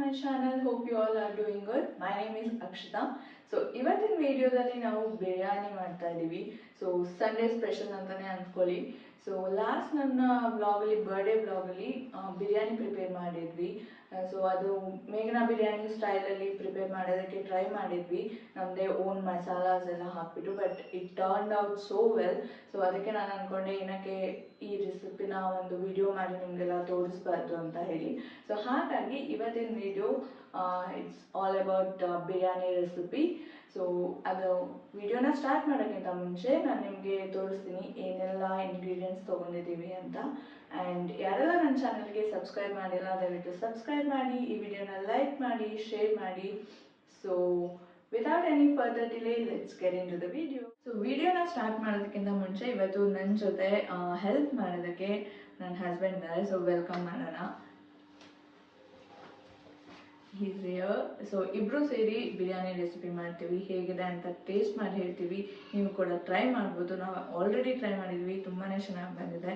my channel. Hope you all are doing good. My name is Akshita. So ಇವತ್ತಿನ ವಿಡಿಯೋದಲ್ಲಿ ನಾವು ಬಿರಿಯಾನಿ ಮಾಡ್ತಾ ಇದೀವಿ. ಸೊ ಸಂಡೇ ಸ್ಪೆಷಲ್ ಅಂತಾನೆ ಅನ್ಕೊಳ್ಳಿ. ಸೊ ಲಾಸ್ಟ್ ನನ್ನ ಬ್ಲಾಗಲ್ಲಿ ಬರ್ಡೇ ಬ್ಲಾಗಲ್ಲಿ ಬಿರಿಯಾನಿ ಪ್ರಿಪೇರ್ ಮಾಡಿದ್ವಿ. ಸೊ ಅದು ಮೇಘನಾ ಬಿರಿಯಾನಿ ಸ್ಟೈಲಲ್ಲಿ ಪ್ರಿಪೇರ್ ಮಾಡೋದಕ್ಕೆ ಟ್ರೈ ಮಾಡಿದ್ವಿ, ನಮ್ಮದೇ ಓನ್ ಮಸಾಲಾಸ್ ಎಲ್ಲ ಹಾಕ್ಬಿಟ್ಟು. But it turned out so well. So ಅದಕ್ಕೆ ನಾನು ಅಂದ್ಕೊಂಡೆ ಏನಕ್ಕೆ ಈ ರೆಸಿಪಿನ ಒಂದು ವಿಡಿಯೋ ಮಾಡಿ ನಿಮಗೆಲ್ಲ ತೋರಿಸ್ಬಾರ್ದು ಅಂತ ಹೇಳಿ. ಸೊ ಹಾಗಾಗಿ ಇವತ್ತಿನ video it's all about biryani recipe. So ಅದು ವಿಡಿಯೋನ ಸ್ಟಾರ್ಟ್ ಮಾಡೋಕ್ಕಿಂತ ಮುಂಚೆ ನಾನು ನಿಮಗೆ ತೋರಿಸ್ತೀನಿ ಏನೆಲ್ಲ ಇಂಗ್ರೀಡಿಯೆಂಟ್ಸ್ ತೊಗೊಂಡಿದ್ದೀವಿ ಅಂತ. ಆ್ಯಂಡ್ ಯಾರೆಲ್ಲ ನನ್ನ ಚಾನಲ್ಗೆ ಸಬ್ಸ್ಕ್ರೈಬ್ ಮಾಡಿಲ್ಲ ದಯವಿಟ್ಟು ಸಬ್ಸ್ಕ್ರೈಬ್ ಮಾಡಿ, ಈ ವಿಡಿಯೋನ ಲೈಕ್ ಮಾಡಿ, ಶೇರ್ ಮಾಡಿ. So without any further delay let's get in to the video. So ವಿಡಿಯೋನ ಸ್ಟಾರ್ಟ್ ಮಾಡೋದಕ್ಕಿಂತ ಮುಂಚೆ ಇವತ್ತು ನನ್ನ ಜೊತೆ ಹೆಲ್ಪ್ ಮಾಡೋದಕ್ಕೆ ನನ್ನ ಹಸ್ಬೆಂಡ್ ಇದ್ದಾರೆ. ಸೊ ವೆಲ್ಕಮ್ ಮಾಡೋಣ. Is here. ಸೊ ಇಬ್ಬರು ಸೇರಿ ಬಿರಿಯಾನಿ ರೆಸಿಪಿ ಮಾಡ್ತೀವಿ, ಹೇಗಿದೆ ಅಂತ ಟೇಸ್ಟ್ ಮಾಡಿ ಹೇಳ್ತೀವಿ. ನೀವು ಕೂಡ ಟ್ರೈ ಮಾಡ್ಬೋದು. ನಾವು ಆಲ್ರೆಡಿ ಟ್ರೈ ಮಾಡಿದ್ವಿ, ತುಂಬಾ ಚೆನ್ನಾಗಿ ಬಂದಿದೆ.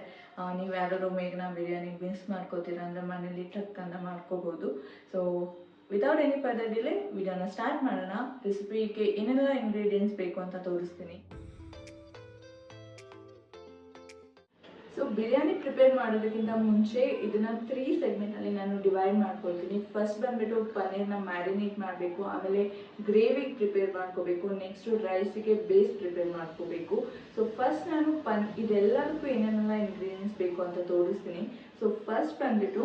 ನೀವು ಯಾರು ಮೇಘನಾ ಬಿರಿಯಾನಿ ಮಿಕ್ಸ್ ಮಾಡ್ಕೋತೀರಾ ಅಂದರೆ ಮನೇಲಿ ಟಕ್ ಅಂತ ಮಾಡ್ಕೋಬೋದು. So without any further delay ವಿಡಿಯೋನ ಸ್ಟಾರ್ಟ್ ಮಾಡೋಣ. ರೆಸಿಪಿಗೆ ಏನೆಲ್ಲ ಇಂಗ್ರೀಡಿಯೆಂಟ್ಸ್ ಬೇಕು ಅಂತ ತೋರಿಸ್ತೀನಿ. ಸೊ ಬಿರಿಯಾನಿ ಪ್ರಿಪೇರ್ ಮಾಡೋದಕ್ಕಿಂತ ಮುಂಚೆ ಇದನ್ನು 3 ಸೆಗ್ಮೆಂಟಲ್ಲಿ ನಾನು ಡಿವೈಡ್ ಮಾಡ್ಕೊಳ್ತೀನಿ. ಫಸ್ಟ್ ಬಂದುಬಿಟ್ಟು ಪನ್ನೀರ್ನ ಮ್ಯಾರಿನೇಟ್ ಮಾಡಬೇಕು, ಆಮೇಲೆ ಗ್ರೇವಿಗೆ ಪ್ರಿಪೇರ್ ಮಾಡ್ಕೋಬೇಕು, ನೆಕ್ಸ್ಟು ರೈಸಿಗೆ ಬೇಸ್ ಪ್ರಿಪೇರ್ ಮಾಡ್ಕೋಬೇಕು. ಸೊ ಫಸ್ಟ್ ನಾನು ಇದೆಲ್ಲದಕ್ಕೂ ಏನೇನೆಲ್ಲ ಇಂಗ್ರೀಡಿಯೆಂಟ್ಸ್ ಬೇಕು ಅಂತ ತೋರಿಸ್ತೀನಿ. ಸೊ ಫಸ್ಟ್ ಬಂದುಬಿಟ್ಟು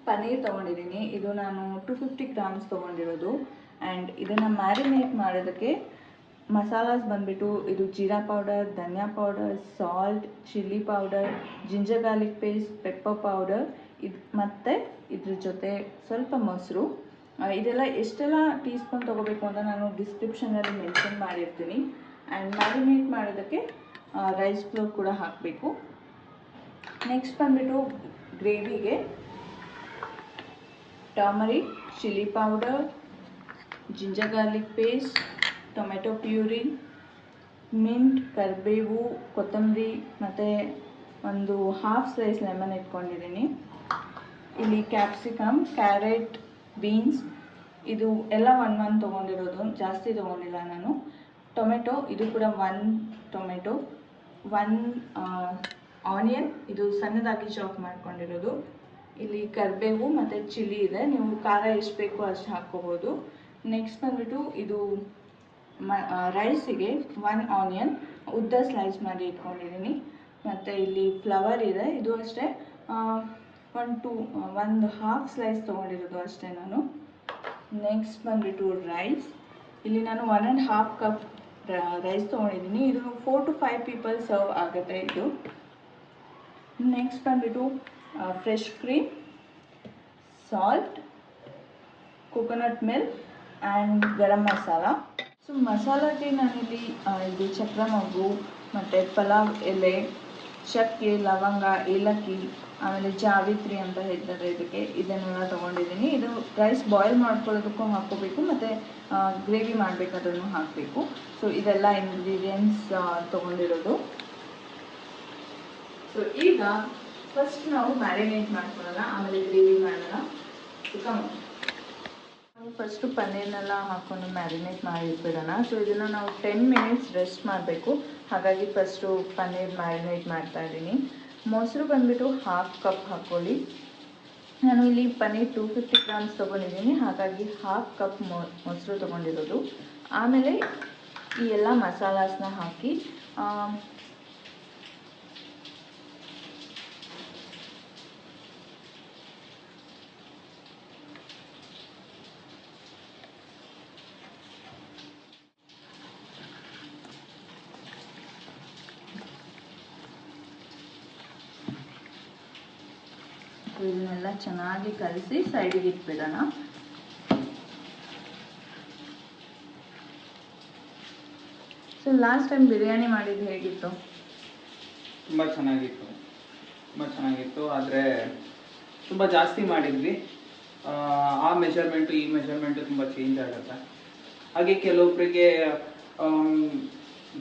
ಪನ್ನೀರ್ ತೊಗೊಂಡಿದ್ದೀನಿ. ಇದು ನಾನು 250 ಗ್ರಾಮ್ಸ್ ತೊಗೊಂಡಿರೋದು. ಆ್ಯಂಡ್ ಇದನ್ನು ಮ್ಯಾರಿನೇಟ್ ಮಾಡೋದಕ್ಕೆ ಮಸಾಲಾಸ್ ಬಂದುಬಿಟ್ಟು ಇದು jeera powder, dhaniya powder, salt, chilli powder, ginger garlic paste, pepper powder, ಇದು ಮತ್ತು ಇದ್ರ ಜೊತೆ ಸ್ವಲ್ಪ ಮೊಸರು. ಇದೆಲ್ಲ ಎಷ್ಟೆಲ್ಲ ಟೀ ಸ್ಪೂನ್ ತೊಗೋಬೇಕು ಅಂತ ನಾನು ಡಿಸ್ಕ್ರಿಪ್ಷನಲ್ಲಿ ಮೆನ್ಷನ್ ಮಾಡಿರ್ತೀನಿ. ಆ್ಯಂಡ್ ಮ್ಯಾರಿನೇಟ್ ಮಾಡೋದಕ್ಕೆ ರೈಸ್ ಫ್ಲೋರ್ ಕೂಡ ಹಾಕಬೇಕು. ನೆಕ್ಸ್ಟ್ ಬಂದುಬಿಟ್ಟು ಗ್ರೇವಿಗೆ turmeric, chilli powder, ginger garlic paste, tomato puree, mint, ಕರಿಬೇವು, ಕೊತ್ತಂಬರಿ ಮತ್ತು ಒಂದು ಹಾಫ್ ಸ್ಲೈಸ್ ಲೆಮನ್ ಇಟ್ಕೊಂಡಿದ್ದೀನಿ. ಇಲ್ಲಿ ಕ್ಯಾಪ್ಸಿಕಮ್, ಕ್ಯಾರೆಟ್, ಬೀನ್ಸ್ ಇದು ಎಲ್ಲ 1 ತೊಗೊಂಡಿರೋದು, ಜಾಸ್ತಿ ತೊಗೊಂಡಿಲ್ಲ ನಾನು. ಟೊಮೆಟೊ ಇದು ಕೂಡ 1 ಟೊಮೆಟೊ, 1 ಆನಿಯನ್ ಇದು ಸಣ್ಣದಾಗಿ ಚಾಪ್ ಮಾಡ್ಕೊಂಡಿರೋದು. ಇಲ್ಲಿ ಕರಿಬೇವು ಮತ್ತು ಚಿಲ್ಲಿ ಇದೆ, ನೀವು ಖಾರ ಎಷ್ಟು ಬೇಕೋ ಅಷ್ಟು ಹಾಕ್ಕೋಬೋದು. ನೆಕ್ಸ್ಟ್ ಬಂದುಬಿಟ್ಟು ಇದು ರೈಸಿಗೆ 1 ಆನಿಯನ್ ಉದ್ದ ಸ್ಲೈಸ್ ಮಾಡಿ ಇಟ್ಕೊಂಡಿದ್ದೀನಿ. ಮತ್ತು ಇಲ್ಲಿ ಫ್ಲವರ್ ಇದೆ, ಇದು ಅಷ್ಟೇ 1 ಹಾಫ್ ಸ್ಲೈಸ್ ತೊಗೊಂಡಿರೋದು ಅಷ್ಟೇ ನಾನು. ನೆಕ್ಸ್ಟ್ ಬಂದುಬಿಟ್ಟು ರೈಸ್, ಇಲ್ಲಿ ನಾನು 1.5 ಕಪ್ ರೈಸ್ ತೊಗೊಂಡಿದ್ದೀನಿ. ಇದು 4 to 5 ಪೀಪಲ್ ಸರ್ವ್ ಆಗುತ್ತೆ ಇದು. ನೆಕ್ಸ್ಟ್ ಬಂದುಬಿಟ್ಟು fresh cream, salt, coconut milk and garam masala. So ಮಸಾಲಾಗೆ ನಾನಿಲ್ಲಿ ಇದು ಚಕ್ರ ಮೊಗ್ಗು ಮತ್ತು ಪಲಾವ್ ಎಲೆ, ಚಕ್ಕೆ, ಲವಂಗ, ಏಲಕ್ಕಿ, ಆಮೇಲೆ ಜಾವಿತ್ರಿ ಅಂತ ಹೇಳ್ತಾರೆ ಇದಕ್ಕೆ, ಇದನ್ನೆಲ್ಲ ತೊಗೊಂಡಿದ್ದೀನಿ. ಇದು ರೈಸ್ ಬಾಯ್ಲ್ ಮಾಡ್ಕೊಳ್ಳೋದಕ್ಕೂ ಹಾಕ್ಕೋಬೇಕು ಮತ್ತು ಗ್ರೇವಿ ಮಾಡಬೇಕಾದ್ರೂ ಹಾಕಬೇಕು. ಸೊ ಇದೆಲ್ಲ ಇಂಗ್ರೀಡಿಯೆಂಟ್ಸ್ ತೊಗೊಂಡಿರೋದು. ಸೊ ಈಗ ಫಸ್ಟ್ ನಾವು ಮ್ಯಾರಿನೇಟ್ ಮಾಡ್ಕೊಳ್ಳೋಣ, ಆಮೇಲೆ ಗ್ರೇವಿ ಮಾಡೋಣ. ನಾವು ಫಸ್ಟು ಪನ್ನೀರ್ನೆಲ್ಲ ಹಾಕ್ಕೊಂಡು ಮ್ಯಾರಿನೇಟ್ ಮಾಡಿಟ್ಬಿಡೋಣ. ಸೊ ಇದನ್ನು ನಾವು 10 ಮಿನಿಟ್ಸ್ ರೆಸ್ಟ್ ಮಾಡಬೇಕು. ಹಾಗಾಗಿ ಫಸ್ಟು ಪನ್ನೀರ್ ಮ್ಯಾರಿನೇಟ್ ಮಾಡ್ತಾಯಿದ್ದೀನಿ. ಮೊಸರು ಬಂದುಬಿಟ್ಟು 1/2 ಕಪ್ ಹಾಕ್ಕೊಳ್ಳಿ. ನಾನು ಇಲ್ಲಿ ಪನ್ನೀರ್ 250 ಗ್ರಾಮ್ಸ್ ತೊಗೊಂಡಿದ್ದೀನಿ, ಹಾಗಾಗಿ 1/2 ಕಪ್ ಮೊಸರು ತೊಗೊಂಡಿರೋದು. ಆಮೇಲೆ ಈ ಎಲ್ಲ ಮಸಾಲಾಸನ್ನ ಹಾಕಿ ಇದನ್ನೆಲ್ಲ ಚೆನ್ನಾಗಿ ಕಲಸಿ ಸೈಡಿಗೆ ಇಟ್ಬಿಡೋಣ. ಸೊ ಲಾಸ್ಟ್ ಟೈಮ್ ಬಿರಿಯಾನಿ ಮಾಡಿದ್ದು ಹೇಗಿತ್ತು? ತುಂಬ ಚೆನ್ನಾಗಿತ್ತು. ಆದರೆ ತುಂಬ ಜಾಸ್ತಿ ಮಾಡಿದ್ವಿ. ಆ ಮೆಜರ್ಮೆಂಟು ಈ ಮೆಜರ್ಮೆಂಟು ತುಂಬ ಚೇಂಜ್ ಆಗುತ್ತೆ. ಹಾಗೆ ಕೆಲವೊಬ್ಬರಿಗೆ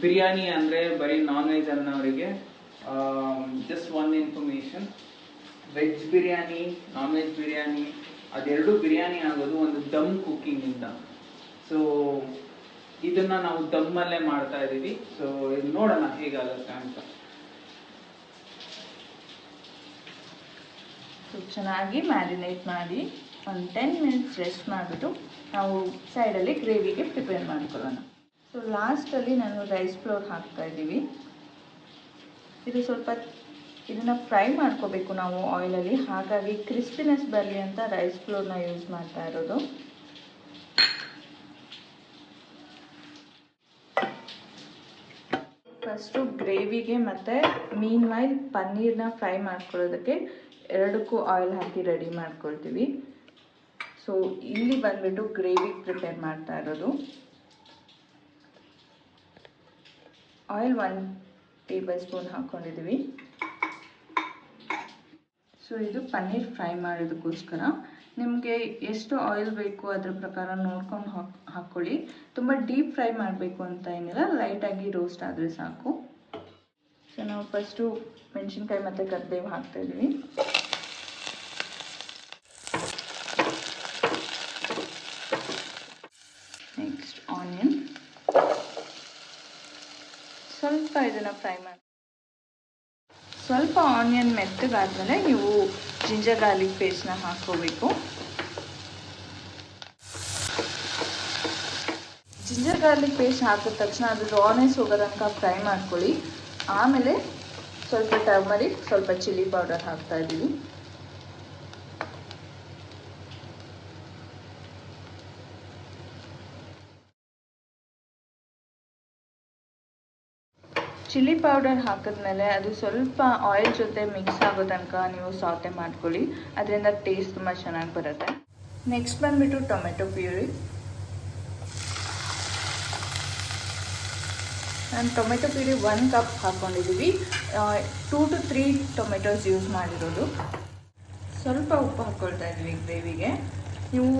ಬಿರಿಯಾನಿ ಅಂದರೆ ಬರೀ ನಾನ್ ವೆಜ್ ಅನ್ನೋರಿಗೆ just one information, veg biryani, non veg biryani ಅದೆರಡು ಬಿರಿಯಾನಿ ಆಗೋದು ಒಂದು ದಮ್ ಕುಕ್ಕಿಂಗಿಂದ. ಸೊ ಇದನ್ನು ನಾವು ದಮ್ಮಲ್ಲೇ ಮಾಡ್ತಾ ಇದ್ದೀವಿ. ಸೊ ಇದು ನೋಡೋಣ ಹೇಗಾಗುತ್ತೆ ಅಂತ. ಸೊ ಚೆನ್ನಾಗಿ ಮ್ಯಾರಿನೇಟ್ ಮಾಡಿ ಒಂದು 10 ಮಿನಿಟ್ಸ್ ರೆಸ್ಟ್ ಮಾಡಿಬಿಟ್ಟು ನಾವು ಸೈಡಲ್ಲಿ ಗ್ರೇವಿಗೆ ಪ್ರಿಪೇರ್ ಮಾಡ್ಕೊಳ್ಳೋಣ. ಸೊ ಲಾಸ್ಟಲ್ಲಿ ನಾನು ರೈಸ್ ಫ್ಲೋರ್ ಹಾಕ್ತಾಯಿದ್ದೀವಿ. ಇದು ಸ್ವಲ್ಪ ಇದನ್ನು ಫ್ರೈ ಮಾಡ್ಕೋಬೇಕು ನಾವು ಆಯಿಲಲ್ಲಿ, ಹಾಗಾಗಿ ಕ್ರಿಸ್ಪಿನೆಸ್ ಬರಲಿ ಅಂತ ರೈಸ್ ಫ್ಲೋರ್ನ ಯೂಸ್ ಮಾಡ್ತಾ ಇರೋದು. ಫಸ್ಟು ಗ್ರೇವಿಗೆ ಮತ್ತು ಮೀನ್ ವೈಲ್ ಪನ್ನೀರ್ನ ಫ್ರೈ ಮಾಡ್ಕೊಳ್ಳೋದಕ್ಕೆ ಎರಡಕ್ಕೂ ಆಯಿಲ್ ಹಾಕಿ ರೆಡಿ ಮಾಡ್ಕೊಳ್ತೀವಿ. ಸೊ ಇಲ್ಲಿ ಬಂದುಬಿಟ್ಟು ಗ್ರೇವಿಗೆ ಪ್ರಿಪೇರ್ ಮಾಡ್ತಾ ಇರೋದು. ಆಯಿಲ್ 1 ಟೇಬಲ್ ಸ್ಪೂನ್ ಹಾಕ್ಕೊಂಡಿದ್ದೀವಿ. ಸೊ ಇದು ಪನ್ನೀರ್ ಫ್ರೈ ಮಾಡೋದಕ್ಕೋಸ್ಕರ. ನಿಮಗೆ ಎಷ್ಟು ಆಯಿಲ್ ಬೇಕು ಅದ್ರ ಪ್ರಕಾರ ನೋಡ್ಕೊಂಡು ಹಾಕ್ಕೊಳ್ಳಿ. ತುಂಬ ಡೀಪ್ ಫ್ರೈ ಮಾಡಬೇಕು ಅಂತ ಏನಿಲ್ಲ, ಲೈಟಾಗಿ ರೋಸ್ಟ್ ಆದರೆ ಸಾಕು. ಸೊ ನಾವು ಫಸ್ಟು ಮೆಣಸಿನ್ಕಾಯಿ ಮತ್ತು ಕರಿಬೇವು ಹಾಕ್ತಾಯಿದ್ದೀವಿ. Next onion. ಸ್ವಲ್ಪ ಇದನ್ನು ಫ್ರೈ ಮಾಡಿ. ಸ್ವಲ್ಪ ಆನಿಯನ್ ಮೆತ್ತಗಾದ್ಮೇಲೆ ನೀವು ಜಿಂಜರ್ ಗಾರ್ಲಿಕ್ ಪೇಸ್ಟ್ನ ಹಾಕ್ಕೋಬೇಕು. ಜಿಂಜರ್ ಗಾರ್ಲಿಕ್ ಪೇಸ್ಟ್ ಹಾಕಿದ ತಕ್ಷಣ ಅದು ರಾನೆಸ್ ಹೋಗೋ ತನಕ ಫ್ರೈ ಮಾಡ್ಕೊಳ್ಳಿ. ಆಮೇಲೆ ಸ್ವಲ್ಪ ಟರ್ಮರಿಕ್, ಸ್ವಲ್ಪ ಚಿಲ್ಲಿ ಪೌಡರ್ ಹಾಕ್ತಾ ಇದ್ದೀವಿ. ಚಿಲ್ಲಿ ಪೌಡರ್ ಹಾಕಿದ್ಮೇಲೆ ಅದು ಸ್ವಲ್ಪ ಆಯಿಲ್ ಜೊತೆ ಮಿಕ್ಸ್ ಆಗೋ ತನಕ ನೀವು ಸಾಟೆ ಮಾಡ್ಕೊಳ್ಳಿ. ಅದರಿಂದ ಟೇಸ್ಟ್ ತುಂಬ ಚೆನ್ನಾಗಿ ಬರುತ್ತೆ. ನೆಕ್ಸ್ಟ್ ಬಂದುಬಿಟ್ಟು ಟೊಮೆಟೊ ಪ್ಯೂರಿ. ನಾನು ಟೊಮೆಟೊ ಪ್ಯೂರಿ 1 ಕಪ್ ಹಾಕ್ಕೊಂಡಿದ್ದೀವಿ. 2 to 3 ಟೊಮೆಟೊಸ್ ಯೂಸ್ ಮಾಡಿರೋದು. ಸ್ವಲ್ಪ ಉಪ್ಪು ಹಾಕ್ಕೊಳ್ತಾ ಇದ್ವಿ ಗ್ರೇವಿಗೆ. ನೀವು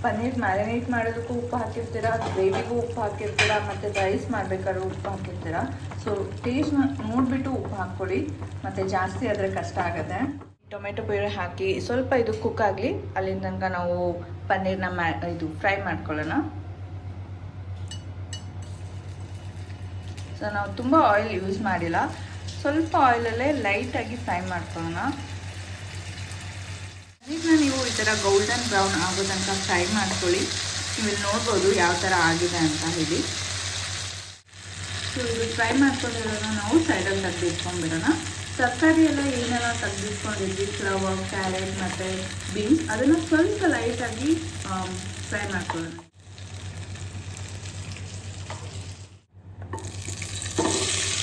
ಪನ್ನೀರ್ ಮ್ಯಾರಿನೇಟ್ ಮಾಡೋದಕ್ಕೂ ಉಪ್ಪು ಹಾಕಿರ್ತೀರ, ಗ್ರೇವಿಗೂ ಉಪ್ಪು ಹಾಕಿರ್ತೀರ, ಮತ್ತು ರೈಸ್ ಮಾಡಬೇಕಾದ್ರೂ ಉಪ್ಪು ಹಾಕಿರ್ತೀರ. ಸೊ ಟೇಸ್ಟ್ ನೋಡಿಬಿಟ್ಟು ಉಪ್ಪು ಹಾಕ್ಕೊಳ್ಳಿ, ಮತ್ತು ಜಾಸ್ತಿ ಆದರೆ ಕಷ್ಟ ಆಗುತ್ತೆ. ಟೊಮೆಟೊ ಪ್ಯೂರಿ ಹಾಕಿ ಸ್ವಲ್ಪ ಇದು ಕುಕ್ ಆಗಲಿ, ಅಲ್ಲಿಂದ ತನಕ ನಾವು ಪನ್ನೀರ್ನ ಇದು ಫ್ರೈ ಮಾಡ್ಕೊಳ್ಳೋಣ. ಸೊ ನಾವು ತುಂಬ ಆಯಿಲ್ ಯೂಸ್ ಮಾಡಿಲ್ಲ, ಸ್ವಲ್ಪ ಆಯಿಲಲ್ಲೇ ಲೈಟಾಗಿ ಫ್ರೈ ಮಾಡ್ಕೊಳ್ಳೋಣ. ಈಗ ನೀವು ಈ ಥರ ಗೋಲ್ಡನ್ ಬ್ರೌನ್ ಆಗೋ ತನಕ ಫ್ರೈ ಮಾಡ್ಕೊಳ್ಳಿ. ನೀವು ಇಲ್ಲಿ ನೋಡ್ಬೋದು ಯಾವ ಥರ ಆಗಿದೆ ಅಂತ ಹೇಳಿ. ಸೊ ಇದು ಫ್ರೈ ಮಾಡ್ಕೊಂಡಿರೋದನ್ನ ನಾವು ಸೈಡಲ್ಲಿ ತೆಗೆದಿಟ್ಕೊಂಡ್ಬಿಡೋಣ. ತರಕಾರಿ ಎಲ್ಲ ಏನೆಲ್ಲ ತೆಗೆದಿಟ್ಕೊಂಡಿದ್ವಿ, ಫ್ಲವರ್, ಕ್ಯಾರೆಟ್ ಮತ್ತು ಬೀನ್ಸ್, ಅದನ್ನು ಸ್ವಲ್ಪ ಲೈಟಾಗಿ ಫ್ರೈ ಮಾಡ್ಕೊಳ್ಳೋಣ.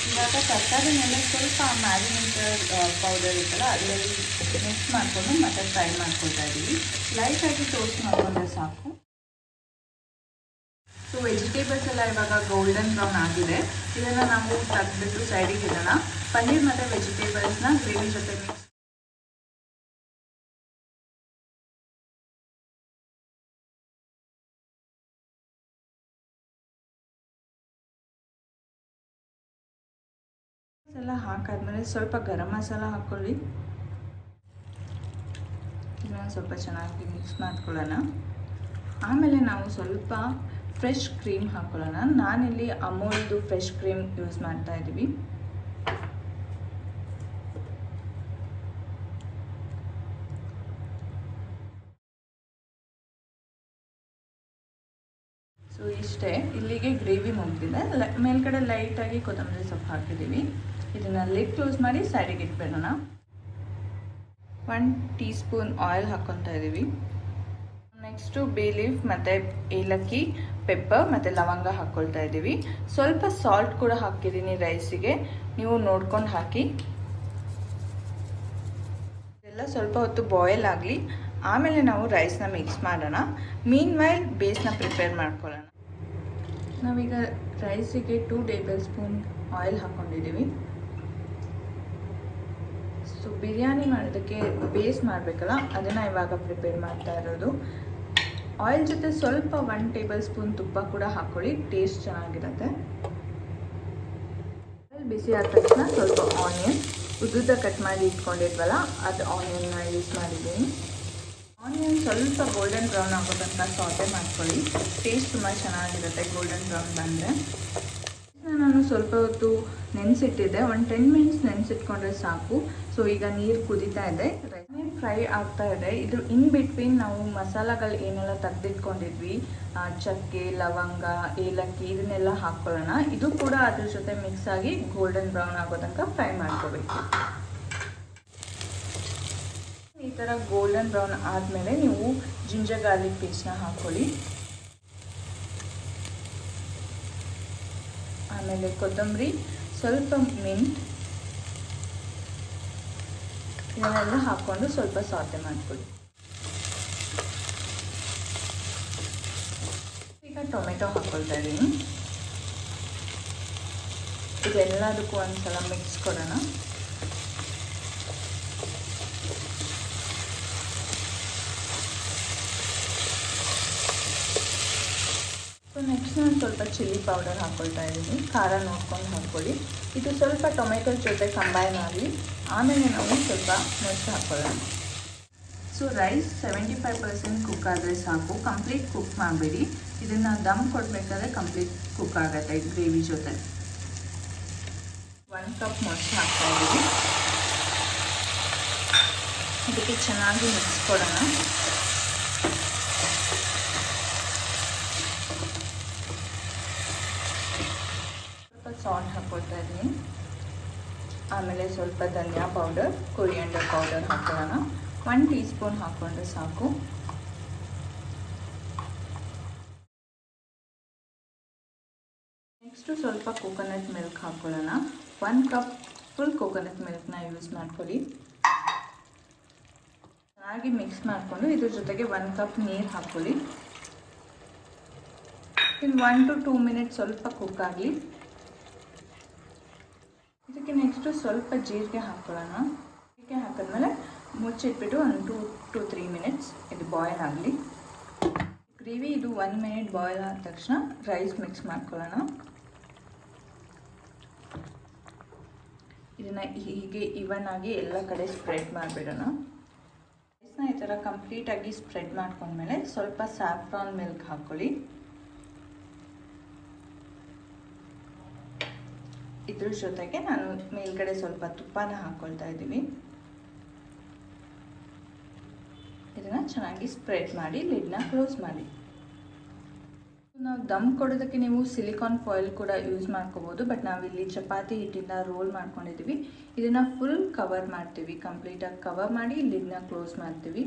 ಇವಾಗ ತರಕಾರಿನೆಲ್ಲ ಸ್ವಲ್ಪ ಮ್ಯಾರಿನೇಟೆಡ್ ಪೌಡರ್ ಇತ್ತಲ್ಲ ಅದರಲ್ಲಿ ಮಿಕ್ಸ್ ಮಾಡಿಕೊಂಡು ಮತ್ತೆ ಫ್ರೈ ಮಾಡ್ಕೊಳ್ತಾ ಇದ್ದೀವಿ. ಲೈಟಾಗಿ ಟೋಸ್ಟ್ ಮಾಡಿಕೊಂಡ್ರೆ ಸಾಕು. ಸೊ ವೆಜಿಟೇಬಲ್ಸ್ ಎಲ್ಲ ಇವಾಗ ಗೋಲ್ಡನ್ ಬ್ರೌನ್ ಆಗಿದೆ. ಇದನ್ನು ನಾವು ತೆಗೆದ್ಬಿಟ್ಟು ಸೈಡಿಗೆ ಇಡೋಣ. ಪನ್ನೀರ್ ಮತ್ತು ವೆಜಿಟೇಬಲ್ಸ್ನ ಗ್ರೇವಿ ಜೊತೆ ಮಿಕ್ಸ್ ಎಲ್ಲ ಹಾಕಾದ್ಮೇಲೆ ಸ್ವಲ್ಪ ಗರಂ ಮಸಾಲ ಹಾಕ್ಕೊಳ್ಳಿ. ಇದನ್ನು ಸ್ವಲ್ಪ ಚೆನ್ನಾಗಿ ಮಿಕ್ಸ್ ಮಾಡ್ಕೊಳ್ಳೋಣ. ಆಮೇಲೆ ನಾವು ಸ್ವಲ್ಪ ಫ್ರೆಶ್ ಕ್ರೀಮ್ ಹಾಕ್ಕೊಳ್ಳೋಣ. ನಾನಿಲ್ಲಿ ಅಮೂಲ್ದು ಫ್ರೆಶ್ ಕ್ರೀಮ್ ಯೂಸ್ ಮಾಡ್ತಾ ಇದ್ದೀವಿ. ಸೊ ಇಷ್ಟೇ, ಇಲ್ಲಿಗೆ ಗ್ರೇವಿ ಮುಗಿದಿದೆ. ಮೇಲ್ಗಡೆ ಲೈಟಾಗಿ ಕೊತ್ತಂಬರಿ ಸೊಪ್ಪು ಹಾಕಿದ್ದೀವಿ. ಇದನ್ನು ಲಿಡ್ ಕ್ಲೋಸ್ ಮಾಡಿ ಸೈಡಿಗೆ ಇಟ್ಬಿಡೋಣ. 1 ಟೀ ಸ್ಪೂನ್ ಆಯಿಲ್ ಹಾಕ್ಕೊತಾ ಇದ್ದೀವಿ. ನೆಕ್ಸ್ಟು ಬೇ ಲೀಫ್ ಮತ್ತು ಏಲಕ್ಕಿ, ಪೆಪ್ಪರ್ ಮತ್ತು ಲವಂಗ ಹಾಕ್ಕೊಳ್ತಾ ಇದ್ದೀವಿ. ಸ್ವಲ್ಪ ಸಾಲ್ಟ್ ಕೂಡ ಹಾಕಿದ್ದೀನಿ ರೈಸಿಗೆ, ನೀವು ನೋಡ್ಕೊಂಡು ಹಾಕಿ. ಇದೆಲ್ಲ ಸ್ವಲ್ಪ ಹೊತ್ತು ಬಾಯ್ಲ್ ಆಗಲಿ, ಆಮೇಲೆ ನಾವು ರೈಸ್ನ ಮಿಕ್ಸ್ ಮಾಡೋಣ. ಮೀನ್ ವೈಲ್ ಬೇಸ್ನ ಪ್ರಿಪೇರ್ ಮಾಡ್ಕೊಳ್ಳೋಣ. ನಾವೀಗ ರೈಸಿಗೆ 2 ಟೇಬಲ್ ಸ್ಪೂನ್ ಆಯಿಲ್ ಹಾಕ್ಕೊಂಡಿದ್ದೀವಿ. ಸೊ ಬಿರಿಯಾನಿ ಮಾಡೋದಕ್ಕೆ ಬೇಸ್ ಮಾಡಬೇಕಲ್ಲ, ಅದನ್ನು ಇವಾಗ ಪ್ರಿಪೇರ್ ಮಾಡ್ತಾ ಇರೋದು. ಆಯಿಲ್ ಜೊತೆ ಸ್ವಲ್ಪ 1 ಟೇಬಲ್ ಸ್ಪೂನ್ ತುಪ್ಪ ಕೂಡ ಹಾಕ್ಕೊಳ್ಳಿ, ಟೇಸ್ಟ್ ಚೆನ್ನಾಗಿರುತ್ತೆ. ಆಯಿಲ್ ಬಿಸಿ ಆದ ತಕ್ಷಣ ಸ್ವಲ್ಪ ಆನಿಯನ್ ಉದ್ದುದ್ದ ಕಟ್ ಮಾಡಿ ಇಟ್ಕೊಂಡಿದ್ವಲ್ಲ, ಅದು ಆನಿಯನ್ನ ಯೂಸ್ ಮಾಡಿದ್ದೀನಿ. ಆನಿಯನ್ ಸ್ವಲ್ಪ ಗೋಲ್ಡನ್ ಬ್ರೌನ್ ಆಗೋ ತನಕ ಸಾಟೆ ಮಾಡ್ಕೊಳ್ಳಿ. ಟೇಸ್ಟ್ ತುಂಬ ಚೆನ್ನಾಗಿರುತ್ತೆ ಗೋಲ್ಡನ್ ಬ್ರೌನ್ ಬಂದರೆ. ನಾನು ಸ್ವಲ್ಪ ಹೊತ್ತು ನೆನೆಸಿಟ್ಟಿದ್ದೆ, ಒಂದು 10 ಮಿನಿಟ್ಸ್ ನೆನೆಸಿಟ್ಕೊಂಡ್ರೆ ಸಾಕು. ಸೊ ಈಗ ನೀರು ಕುದೀತಾ ಇದೆ, ರೈಸ್ ಫ್ರೈ ಆಗ್ತಾ ಇದೆ. ಇದು ಇನ್ ಬಿಟ್ವೀನ್ ನಾವು ಮಸಾಲಗಳು ಏನೆಲ್ಲ ತೆಗೆದಿಟ್ಕೊಂಡಿದ್ವಿ, ಚಕ್ಕೆ, ಲವಂಗ, ಏಲಕ್ಕಿ ಇದನ್ನೆಲ್ಲ ಹಾಕ್ಕೊಳ್ಳೋಣ. ಇದು ಕೂಡ ಅದ್ರ ಜೊತೆ ಮಿಕ್ಸ್ ಆಗಿ ಗೋಲ್ಡನ್ ಬ್ರೌನ್ ಆಗೋ ತನಕ ಫ್ರೈ ಮಾಡ್ಕೋಬೇಕು. ಈ ಥರ ಗೋಲ್ಡನ್ ಬ್ರೌನ್ ಆದಮೇಲೆ ನೀವು ಜಿಂಜರ್ ಗಾರ್ಲಿಕ್ ಪೇಸ್ಟ್ನ ಹಾಕ್ಕೊಳ್ಳಿ. ಆಮೇಲೆ ಕೊತ್ತಂಬರಿ, ಸ್ವಲ್ಪ ಮಿಂಟ್ ಇದನ್ನೆಲ್ಲ ಹಾಕ್ಕೊಂಡು ಸ್ವಲ್ಪ ಸಾಟೆ ಮಾಡ್ಕೊಳ್ಳಿ. ಈಗ ಟೊಮೆಟೊ ಹಾಕ್ಕೊಳ್ತಾ ಇದ್ದೀನಿ. ಇದೆಲ್ಲದಕ್ಕೂ ಒಂದ್ಸಲ ಮಿಕ್ಸ್ ಕೊಡೋಣ. ನೆಕ್ಸ್ಟ್ ನಾನು ಸ್ವಲ್ಪ ಚಿಲ್ಲಿ ಪೌಡರ್ ಹಾಕ್ಕೊಳ್ತಾ ಇದ್ದೀನಿ. ಖಾರ ನೋಡ್ಕೊಂಡು ಹಾಕ್ಕೊಳ್ಳಿ. ಇದು ಸ್ವಲ್ಪ ಟೊಮೆಟೊ ಜೊತೆ ಕಂಬೈನ್ ಆಗಲಿ, ಆಮೇಲೆ ನಾವು ಸ್ವಲ್ಪ ಮೊಸರು ಹಾಕ್ಕೊಳ್ಳೋಣ. ಸೊ ರೈಸ್ 75% ಕುಕ್ ಆದರೆ ಸಾಕು, ಕಂಪ್ಲೀಟ್ ಕುಕ್ ಮಾಡಬೇಡಿ. ಇದನ್ನು ದಮ್ ಕೊಡಬೇಕಾದ್ರೆ ಕಂಪ್ಲೀಟ್ ಕುಕ್ ಆಗುತ್ತೆ ಗ್ರೇವಿ ಜೊತೆ. 1 ಕಪ್ ಮೊಸರು ಹಾಕ್ತಾ ಇದ್ದೀವಿ. ಇದಕ್ಕೆ ಚೆನ್ನಾಗಿ ಮಿಕ್ಸ್ ಕೊಡೋಣ. ಸಾಲ್ಟ್ ಹಾಕ್ಕೊಳ್ತಾ ಇದ್ದೀನಿ. ಆಮೇಲೆ ಸ್ವಲ್ಪ ಧನಿಯಾ ಪೌಡರ್, ಕೊರಿಯಾಂಡರ್ ಪೌಡರ್ ಹಾಕೊಳ್ಳೋಣ. 1 ಟೀ ಸ್ಪೂನ್ ಹಾಕ್ಕೊಂಡ್ರೆ ಸಾಕು. ನೆಕ್ಸ್ಟು ಸ್ವಲ್ಪ ಕೋಕೋನಟ್ ಮಿಲ್ಕ್ ಹಾಕ್ಕೊಳ್ಳೋಣ. 1 ಕಪ್ ಫುಲ್ ಕೋಕೋನಟ್ ಮಿಲ್ಕ್ನ ಯೂಸ್ ಮಾಡ್ಕೊಳ್ಳಿ. ಚೆನ್ನಾಗಿ ಮಿಕ್ಸ್ ಮಾಡಿಕೊಂಡು ಇದ್ರ ಜೊತೆಗೆ 1 ಕಪ್ ನೀರು ಹಾಕ್ಕೊಳ್ಳಿ. ಇನ್ನು 1 to 2 ಮಿನಿಟ್ಸ್ ಸ್ವಲ್ಪ ಕುಕ್ ಆಗಲಿ. ಇದಕ್ಕೆ ನೆಕ್ಸ್ಟು ಸ್ವಲ್ಪ ಜೀರಿಗೆ ಹಾಕ್ಕೊಳ್ಳೋಣ. ಜೀರಿಗೆ ಹಾಕಿದ್ಮೇಲೆ ಮುಚ್ಚಿಟ್ಬಿಟ್ಟು ಒಂದು 2 to 3 ಮಿನಿಟ್ಸ್ ಇದು ಬಾಯ್ಲ್ ಆಗಲಿ. ಗ್ರೇವಿ ಇದು 1 ಮಿನಿಟ್ ಬಾಯ್ಲ್ ಆದ ತಕ್ಷಣ ರೈಸ್ ಮಿಕ್ಸ್ ಮಾಡ್ಕೊಳ್ಳೋಣ. ಇದನ್ನು ಹೀಗೆ ಈವನ್ ಆಗಿ ಎಲ್ಲ ಕಡೆ ಸ್ಪ್ರೆಡ್ ಮಾಡಿಬಿಡೋಣ. ರೈಸ್ನ ಈ ಥರ ಕಂಪ್ಲೀಟಾಗಿ ಸ್ಪ್ರೆಡ್ ಮಾಡ್ಕೊಂಡ್ಮೇಲೆ ಸ್ವಲ್ಪ ಸ್ಯಾಫ್ರಾನ್ ಮಿಲ್ಕ್ ಹಾಕ್ಕೊಳ್ಳಿ. ಇದ್ರ ಜೊತೆಗೆ ನಾನು ಮೇಲ್ಗಡೆ ಸ್ವಲ್ಪ ತುಪ್ಪನ ಹಾಕ್ಕೊಳ್ತಾ ಇದ್ದೀವಿ. ಇದನ್ನು ಚೆನ್ನಾಗಿ ಸ್ಪ್ರೆಡ್ ಮಾಡಿ ಲಿಡ್ನ ಕ್ಲೋಸ್ ಮಾಡಿ. ನಾವು ದಮ್ ಕೊಡೋದಕ್ಕೆ ನೀವು ಸಿಲಿಕಾನ್ ಫಾಯಿಲ್ ಕೂಡ ಯೂಸ್ ಮಾಡ್ಕೋಬೋದು, ಬಟ್ ನಾವಿಲ್ಲಿ ಚಪಾತಿ ಹಿಟ್ಟಿಂದ ರೋಲ್ ಮಾಡ್ಕೊಂಡಿದ್ದೀವಿ. ಇದನ್ನು ಫುಲ್ ಕವರ್ ಮಾಡ್ತೀವಿ, ಕಂಪ್ಲೀಟಾಗಿ ಕವರ್ ಮಾಡಿ ಲಿಡ್ನ ಕ್ಲೋಸ್ ಮಾಡ್ತೀವಿ.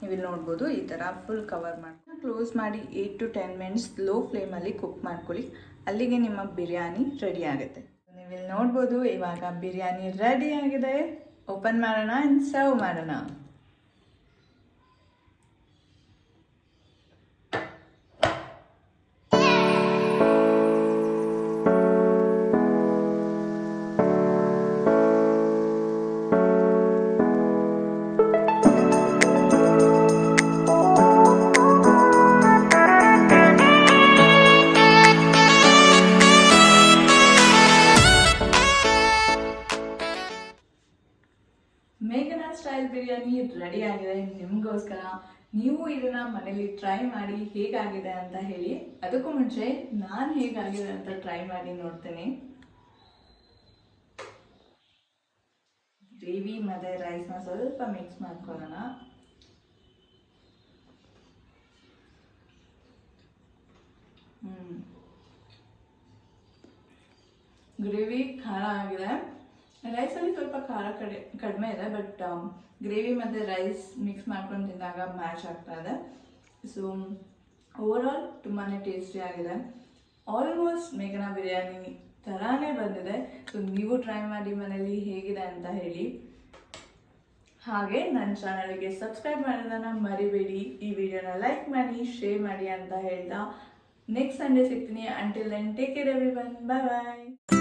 ನೀವಿಲ್ಲಿ ನೋಡ್ಬೋದು ಈ ಥರ ಫುಲ್ ಕವರ್ ಮಾಡಿ ಕ್ಲೋಸ್ ಮಾಡಿ 8 to 10 ಮಿನಿಟ್ಸ್ ಲೋ ಫ್ಲೇಮಲ್ಲಿ ಕುಕ್ ಮಾಡ್ಕೊಳ್ಳಿ. ಅಲ್ಲಿಗೆ ನಿಮ್ಮ ಬಿರಿಯಾನಿ ರೆಡಿ ಆಗುತ್ತೆ. ನೀವಿಲ್ಲಿ ನೋಡ್ಬೋದು ಇವಾಗ ಬಿರಿಯಾನಿ ರೆಡಿ ಆಗಿದೆ. ಓಪನ್ ಮಾಡೋಣ ಆ್ಯಂಡ್ ಸರ್ವ್ ಮಾಡೋಣ. ಮೇಘನಾ ಸ್ಟೈಲ್ ಬಿರಿಯಾನಿ ರೆಡಿ ಆಗಿದೆ ನಿಮಗೋಸ್ಕರ. ನೀವು ಇದನ್ನ ಮನೇಲಿ ಟ್ರೈ ಮಾಡಿ ಹೇಗಾಗಿದೆ ಅಂತ ಹೇಳಿ. ಅದಕ್ಕೂ ಮುಂಚೆ ನಾನು ಹೇಗಾಗಿದೆ ಅಂತ ಟ್ರೈ ಮಾಡಿ ನೋಡ್ತೇನೆ. ಗ್ರೇವಿ ಮತ್ತು ರೈಸ್ನ ಸ್ವಲ್ಪ ಮಿಕ್ಸ್ ಮಾಡ್ಕೊಳ್ಳೋಣ. ಗ್ರೇವಿ ಖಾರ ಆಗಿದೆ. ರೈಸಲ್ಲಿ ಸ್ವಲ್ಪ ಖಾರ ಕಡಿಮೆ ಇದೆ, ಬಟ್ ಗ್ರೇವಿ ಮತ್ತು ರೈಸ್ ಮಿಕ್ಸ್ ಮಾಡ್ಕೊಂಡು ತಿಂದಾಗ ಮ್ಯಾಚ್ ಆಗ್ತಾ ಇದೆ. ಸೊ ಓವರಾಲ್ ತುಂಬಾ ಟೇಸ್ಟಿ ಆಗಿದೆ. ಆಲ್ಮೋಸ್ಟ್ ಮೇಘನಾ ಬಿರಿಯಾನಿ ಥರಾನೇ ಬಂದಿದೆ. ಸೊ ನೀವು ಟ್ರೈ ಮಾಡಿ ಮನೇಲಿ ಹೇಗಿದೆ ಅಂತ ಹೇಳಿ. ಹಾಗೆ ನನ್ನ ಚಾನಲ್ಗೆ ಸಬ್ಸ್ಕ್ರೈಬ್ ಮಾಡೋದನ್ನು ಮರಿಬೇಡಿ. ಈ ವಿಡಿಯೋನ ಲೈಕ್ ಮಾಡಿ, ಶೇರ್ ಮಾಡಿ ಅಂತ ಹೇಳ್ತಾ ನೆಕ್ಸ್ಟ್ ಸಂಡೇ ಸಿಗ್ತೀನಿ. Until then take care everyone. Bye ಬಾಯ್.